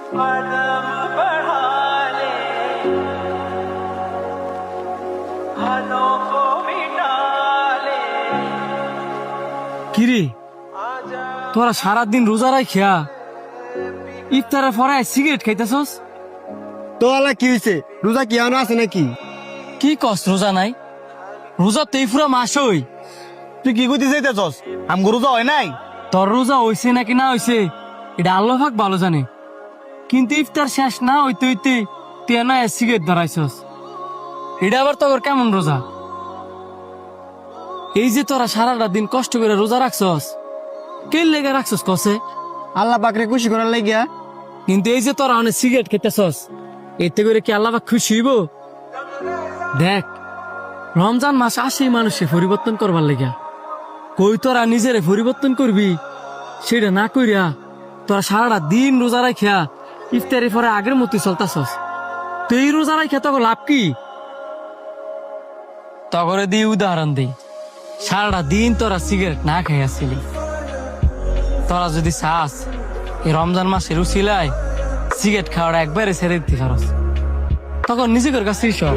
কিরে তোরা সারাদিন রোজা রাখিয়া ইফতারের পরে সিগারেট খাইতেছস? তো আল্লাহ কি হয়েছে? রোজা কি এখনো আছে নাকি? কি কস রোজা নাই? রোজা তেই পুরা মাসই। তুই কি করতে চাইতেছস? আমগো রোজা হয় নাই? তোর রোজা হইছে নাকি না হইছে এটা আল্লাহ পাক ভালো জানে, কিন্তু ইফতার শেষ না হইতে হইতে তুই না সিগারেট ধরাইছস, এটা আবার তোর কেমন রোজা? এই যে তোরা সারাটা দিন কষ্ট করে রোজা রাখছস, কে লেগে রাখছস কসে? আল্লাহ পাকরে খুশি করার লাগিয়া। কিন্তু এই যে তোরা অনেক সিগারেট খেতেছস, এতে করে কি আল্লাহ পাক খুশি হইব? দেখ, রমজান মাস আসেই মানুষে পরিবর্তন করবার লেগা, কই তোরা নিজেরে পরিবর্তন করবি সেটা না কইরা তোরা সারাটা দিন রোজা রাখিয়া ইফতারের পরে আগের মতোই চলতাছস। তো এই রোজা রাখিয়া তোকে লাভ কি? তগরে দিয়ে উদাহরণ দেই, সারাটা দিন তোরা সিগারেট না খাইয়াছিলি, তোরা যদি চাস এই রমজান মাসের উছিলায় সিগারেট খাওয়াটা একবারে ছেড়ে দিতে পারস, তখন নিজেদের কাছে সব